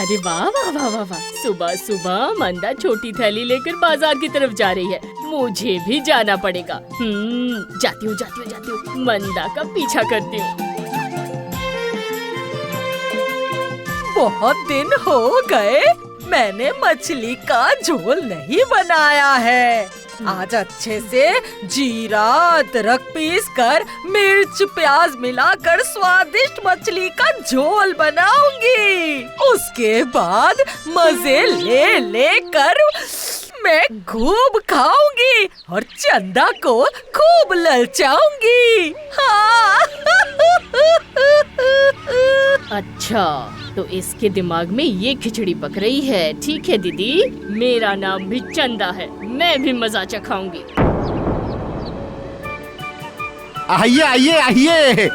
अरे वाह वाह वाह वाह वाह, सुबह सुबह मंदा छोटी थैली लेकर बाजार की तरफ जा रही है। मुझे भी जाना पड़ेगा। जाती हूँ मंदा का पीछा करती हूँ। बहुत दिन हो गए मैंने मछली का झोल नहीं बनाया है। आज अच्छे से जीरा अदरक पीस कर मिर्च प्याज मिलाकर स्वादिष्ट मछली का झोल बनाऊंगी। उसके बाद मजे ले लेकर मैं खूब खाऊंगी और चंदा को खूब ललचाऊंगी। हाँ। अच्छा, तो इसके दिमाग में ये खिचड़ी पक रही है। ठीक है दीदी, मेरा नाम भी चंदा है, मैं भी मजा चखाऊंगी। आइए आइए आइए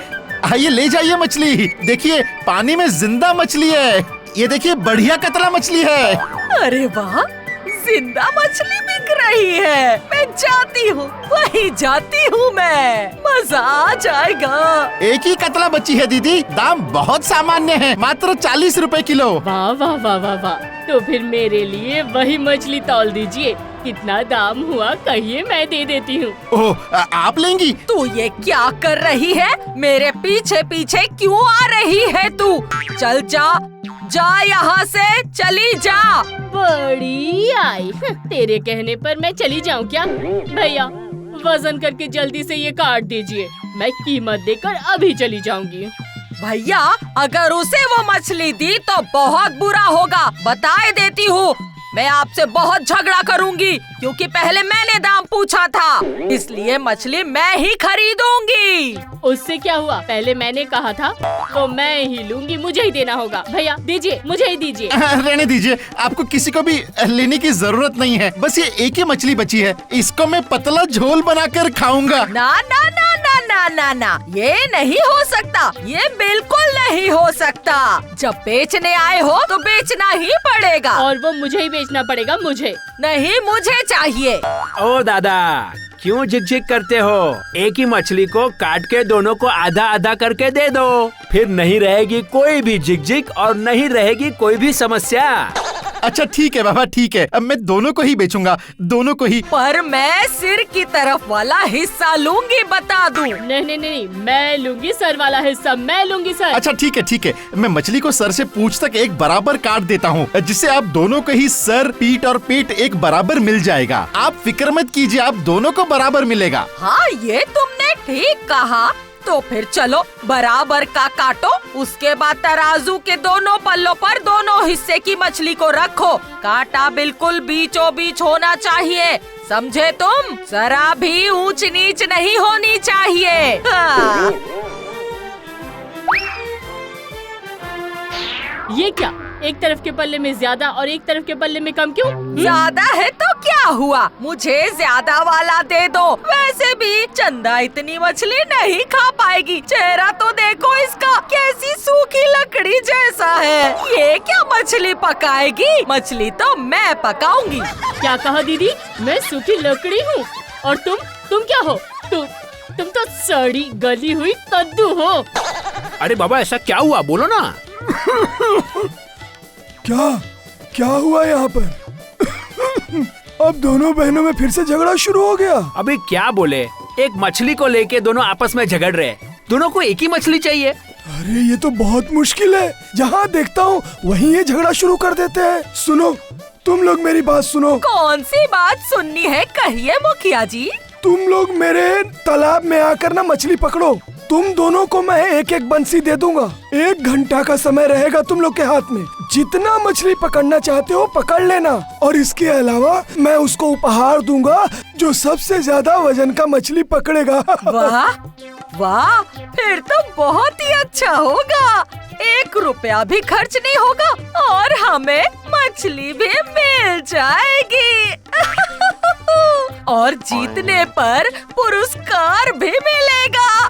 आइए, ले जाइए मछली। देखिए पानी में जिंदा मछली है। ये देखिए बढ़िया कतला मछली है। अरे वाह, जिंदा मछली बिक रही है। मैं जाती हूँ, वही जाती हूँ मैं, मजा आ जाएगा। एक ही कतला बची है दीदी, दाम बहुत सामान्य है, मात्र 40 रुपए किलो। वाह वाह वाह वाह वाह, तो फिर मेरे लिए वही मछली तौल दीजिए। कितना दाम हुआ कहिए, मैं दे देती हूँ। ओह, आप लेंगी? तू ये क्या कर रही है? मेरे पीछे पीछे क्यों आ रही है तू? चल जा यहाँ से, चली जा। बड़ी आई, तेरे कहने पर मैं चली जाऊँ क्या? भैया वजन करके जल्दी से ये काट दीजिए, मैं कीमत देकर अभी चली जाऊंगी। भैया अगर उसे वो मछली दी तो बहुत बुरा होगा, बताए देती हूँ। मैं आपसे बहुत झगड़ा करूंगी क्योंकि पहले मैंने दाम पूछा था, इसलिए मछली मैं ही खरीदूंगी। उससे क्या हुआ, पहले मैंने कहा था तो मैं ही लूंगी, मुझे ही देना होगा। भैया दीजिए, मुझे ही दीजिए। रहने दीजिए, आपको किसी को भी लेने की जरूरत नहीं है। बस ये एक ही मछली बची है, इसको मैं पतला झोल बनाकर खाऊंगा। ना ना ना ना ना ना ना, ये नहीं हो सकता, ये बिल्कुल नहीं हो सकता। जब बेचने आए हो तो बेचना ही पड़ेगा। और वो मुझे ही बेचना पड़ेगा, मुझे नहीं, मुझे चाहिए। ओ दादा, क्यों झिक करते हो? एक ही मछली को काट के दोनों को आधा आधा करके दे दो, फिर नहीं रहेगी कोई भी झिक और नहीं रहेगी कोई भी समस्या। अच्छा ठीक है बाबा, ठीक है, अब मैं दोनों को ही बेचूंगा, दोनों को ही। पर मैं सिर की तरफ वाला हिस्सा लूंगी, बता दूं। नहीं, मैं लूंगी सर वाला हिस्सा, मैं लूंगी सर। अच्छा ठीक है, मैं मछली को सर से पूंछ तक एक बराबर काट देता हूँ, जिससे आप दोनों को ही सर, पीठ और पेट एक बराबर मिल जाएगा। आप फिक्र मत कीजिए, आप दोनों को बराबर मिलेगा। हाँ, ये तुमने ठीक कहा। तो फिर चलो बराबर का काटो, उसके बाद तराजू के दोनों पल्लों पर दोनों हिस्से की मछली को रखो। कांटा बिल्कुल बीचों बीच होना चाहिए, समझे तुम? जरा भी ऊंच नीच नहीं होनी चाहिए। हाँ। ये क्या, एक तरफ के पल्ले में ज्यादा और एक तरफ के पल्ले में कम क्यों? ज्यादा है तो क्या हुआ, मुझे ज्यादा वाला दे दो। वैसे भी चंदा इतनी मछली नहीं खा पाएगी। चेहरा तो देखो इसका, कैसी सूखी लकड़ी जैसा है। ये क्या मछली पकाएगी? मछली तो मैं पकाऊंगी। क्या कहा दीदी? मैं सूखी लकड़ी हूँ और तुम क्या हो? तुम तो सड़ी गली हुई कद्दू हो। अरे बाबा, ऐसा क्या हुआ, बोलो ना। क्या हुआ यहाँ पर? अब दोनों बहनों में फिर से झगड़ा शुरू हो गया। अभी क्या बोले, एक मछली को लेके दोनों आपस में झगड़ रहे। दोनों को एक ही मछली चाहिए। अरे ये तो बहुत मुश्किल है, जहाँ देखता हूँ वहीं ये झगड़ा शुरू कर देते हैं। सुनो, तुम लोग मेरी बात सुनो। कौन सी बात सुननी है, कहिए मुखिया जी। तुम लोग मेरे तालाब में आकर ना मछली पकड़ो। तुम दोनों को मैं एक एक बंसी दे दूंगा। 1 घंटा का समय रहेगा तुम लोग के हाथ में। जितना मछली पकड़ना चाहते हो पकड़ लेना, और इसके अलावा मैं उसको उपहार दूंगा जो सबसे ज्यादा वजन का मछली पकड़ेगा। वाह वाह, फिर तो बहुत ही अच्छा होगा। 1 रुपया भी खर्च नहीं होगा और हमें मछली भी मिल जाएगी। और जीतने पर पुरस्कार भी मिलेगा।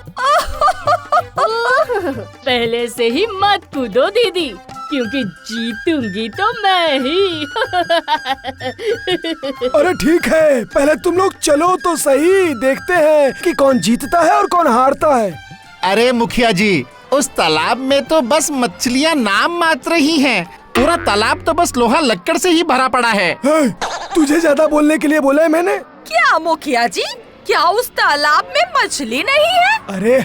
पहले से ही मत कूदो दीदी, क्योंकि जीतूंगी तो मैं ही। अरे ठीक है, पहले तुम लोग चलो तो सही, देखते हैं कि कौन जीतता है और कौन हारता है। अरे मुखिया जी, उस तालाब में तो बस मछलियाँ नाम मात्र ही हैं, पूरा तालाब तो बस लोहा लक्कड़ से ही भरा पड़ा है। हे, तुझे ज्यादा बोलने के लिए बोला है मैंने। क्या मुखिया जी, क्या उस तालाब में मछली नहीं है? अरे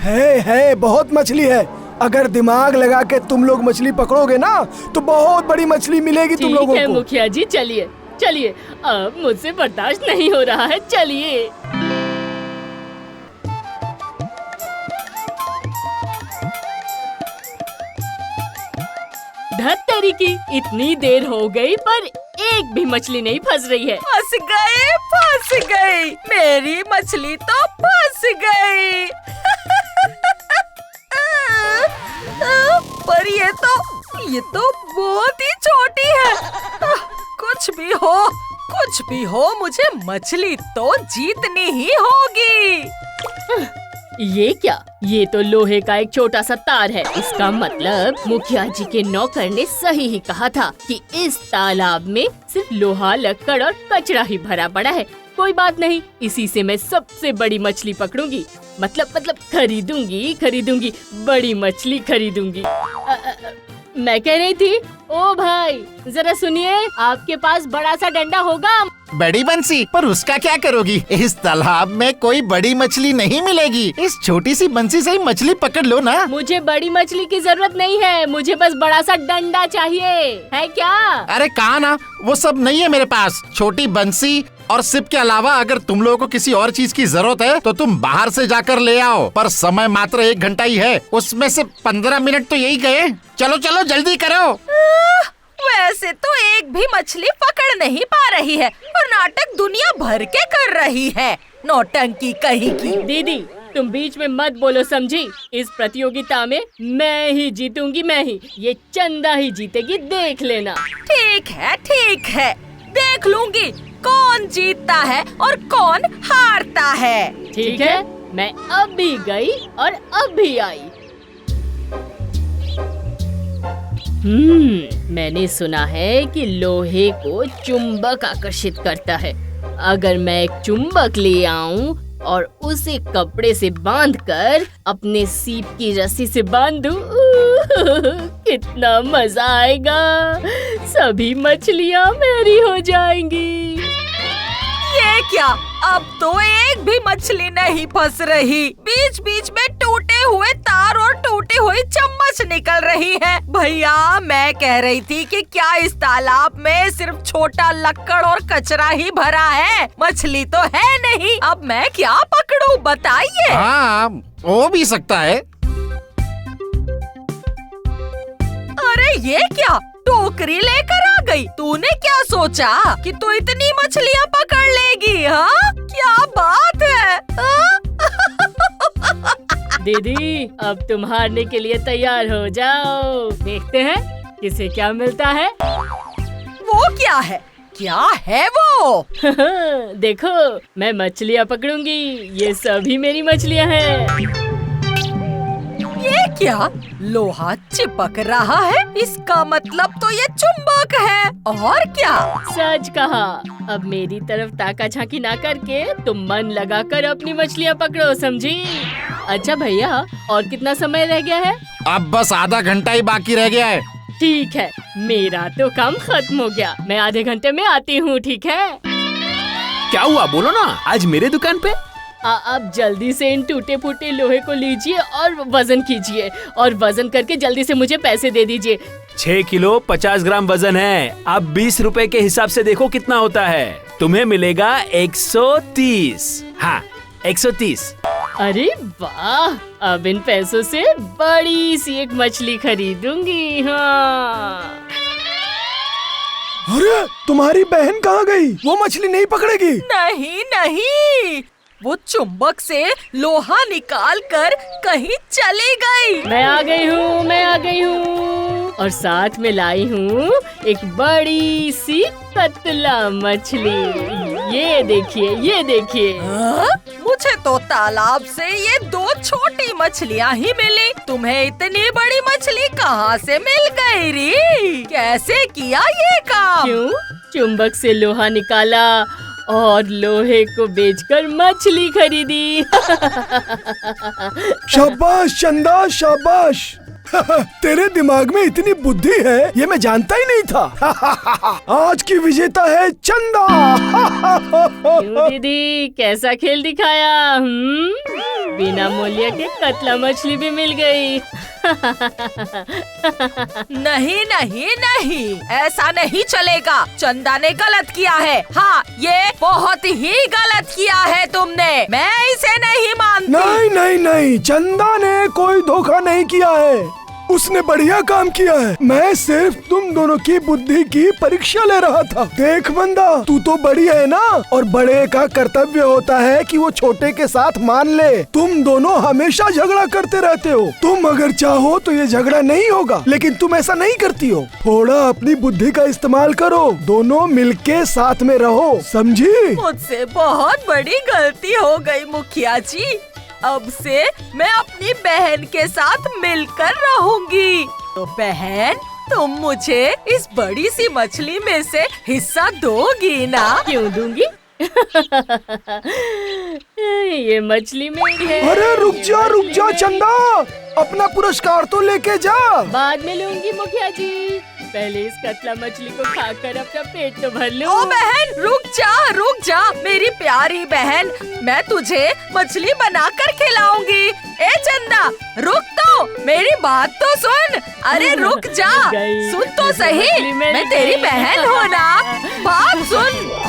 है बहुत मछली है। अगर दिमाग लगा के तुम लोग मछली पकड़ोगे ना तो बहुत बड़ी मछली मिलेगी तुम ठीक लोगों है को। मुखिया जी, चलिए चलिए, अब मुझसे बर्दाश्त नहीं हो रहा है, चलिए। धत्तेरी की, इतनी देर हो गई पर एक भी मछली नहीं फंस रही है। फंस गई, मेरी मछली तो फंस गई। पर ये तो बहुत ही छोटी है। कुछ भी हो मुझे मछली तो जीतनी ही होगी। ये क्या? ये तो लोहे का एक छोटा सा तार है। इसका मतलब मुखिया जी के नौकर ने सही ही कहा था कि इस तालाब में सिर्फ लोहा, लक्कड़ और कचरा ही भरा पड़ा है। कोई बात नहीं, इसी से मैं सबसे बड़ी मछली पकड़ूंगी। मतलब खरीदूंगी, बड़ी मछली खरीदूंगी। मैं कह रही थी, ओ भाई जरा सुनिए, आपके पास बड़ा सा डंडा होगा? बड़ी बंसी? पर उसका क्या करोगी? इस तालाब में कोई बड़ी मछली नहीं मिलेगी। इस छोटी सी बंसी से ही मछली पकड़ लो ना। मुझे बड़ी मछली की जरूरत नहीं है, मुझे बस बड़ा सा डंडा चाहिए, है क्या? अरे कहा ना, वो सब नहीं है मेरे पास। छोटी बंसी और सिप के अलावा अगर तुम लोगों को किसी और चीज की जरूरत है तो तुम बाहर से जाकर ले आओ। पर समय मात्र 1 घंटा ही है, उसमें से 15 मिनट तो यही गए। चलो चलो जल्दी करो। वैसे तो एक भी मछली पकड़ नहीं पा रही है और नाटक दुनिया भर के कर रही है। नौटंकी कहीं की। दीदी तुम बीच में मत बोलो, समझी? इस प्रतियोगिता में मैं ही जीतूंगी, मैं ही। ये चंदा ही जीतेगी, देख लेना। ठीक है, देख लूंगी कौन जीतता है और कौन हारता है। ठीक है, मैं अब भी गई और अब भी आई। मैंने सुना है कि लोहे को चुंबक आकर्षित करता है। अगर मैं एक चुंबक ले आऊं और उसे कपड़े से बांधकर अपने सीप की रस्सी से बांध दूं, कितना मजा आएगा। सभी मछलियां मेरी हो जाएंगी। ये क्या, अब तो एक भी मछली नहीं फंस रही। बीच बीच में टूटे हुए तार और टूटी हुई चम्मच निकल रही है। भैया मैं कह रही थी कि क्या इस तालाब में सिर्फ छोटा लक्कड़ और कचरा ही भरा है? मछली तो है नहीं। अब मैं क्या पकड़ूं बताइए। हाँ, हो भी सकता है। अरे ये क्या, टोकरी लेकर आ गई। तूने क्या सोचा कि तू इतनी मछलियाँ पकड़ लेगी? हाँ, क्या बात है। दीदी अब तुम हारने के लिए तैयार हो जाओ। देखते हैं किसे क्या मिलता है। वो क्या है वो? देखो, मैं मछलियाँ पकड़ूंगी। ये सभी मेरी मछलियाँ हैं। ये क्या, लोहा चिपक रहा है? इसका मतलब तो ये चुंबक है। और क्या? सच कहा। अब मेरी तरफ ताका झांकी ना करके तुम मन लगाकर अपनी मछलियाँ पकड़ो, समझी? अच्छा भैया, और कितना समय रह गया है? अब बस आधा घंटा ही बाकी रह गया है। ठीक है, मेरा तो काम खत्म हो गया। मैं आधे घंटे में आती हूँ, ठीक है? क्या हुआ बोलो ना, आज मेरे दुकान पे? आप जल्दी से इन टूटे फूटे लोहे को लीजिए और वजन कीजिए, और वजन करके जल्दी से मुझे पैसे दे दीजिए। 6 किलो 50 ग्राम वजन है। आप 20 रुपए के हिसाब से देखो कितना होता है। तुम्हें मिलेगा 130। हाँ, 130। अरे वाह, अब इन पैसों से बड़ी सी एक मछली खरीदूंगी। हाँ। अरे तुम्हारी बहन कहाँ गई? वो मछली नहीं पकड़ेगी। नहीं, वो चुंबक से लोहा निकाल कर कहीं चली गई। मैं आ गई हूँ और साथ में लाई हूँ एक बड़ी सी कतला मछली। ये देखिए। हाँ? मुझे तो तालाब से ये 2 छोटी मछलियाँ ही मिली। तुम्हें इतनी बड़ी मछली कहाँ से मिल गई री? कैसे किया ये काम? क्यों? चुंबक से लोहा निकाला और लोहे को बेचकर मछली खरीदी। शाबाश चंदा, शाबाश। तेरे दिमाग में इतनी बुद्धि है ये मैं जानता ही नहीं था। आज की विजेता है चंदा। क्यों दीदी, कैसा खेल दिखाया? बिना मूल्य के कतला मछली भी मिल गई। नहीं नहीं नहीं, ऐसा नहीं चलेगा। चंदा ने गलत किया है। हाँ, ये बहुत ही गलत किया है तुमने। मैं इसे नहीं मानती। नहीं नहीं नहीं, चंदा ने कोई धोखा नहीं किया है। उसने बढ़िया काम किया है। मैं सिर्फ तुम दोनों की बुद्धि की परीक्षा ले रहा था। देख बंदा, तू तो बड़ी है ना, और बड़े का कर्तव्य होता है कि वो छोटे के साथ मान ले। तुम दोनों हमेशा झगड़ा करते रहते हो। तुम अगर चाहो तो ये झगड़ा नहीं होगा, लेकिन तुम ऐसा नहीं करती हो। थोड़ा अपनी बुद्धि का इस्तेमाल करो, दोनों मिलके साथ में रहो, समझी? मुझसे बहुत बड़ी गलती हो गई मुखिया जी। अब से मैं अपनी बहन के साथ मिलकर रहूंगी। तो बहन, तुम मुझे इस बड़ी सी मछली में से हिस्सा दोगी ना? क्यों दूंगी? ये मछली मेरी है। अरे रुक जा चंदा, अपना पुरस्कार तो लेके जा। बाद में लूंगी मुखिया जी, पहले इस कतला मछली को खाकर अपना पेट तो भर लूं। ओ बहन, रुक जा मेरी प्यारी बहन, मैं तुझे मछली बनाकर खिलाऊंगी। ए चंदा, रुक तो, मेरी बात तो सुन। अरे रुक जा, सुन तो सही, मैं तेरी बहन हूँ ना, बात सुन।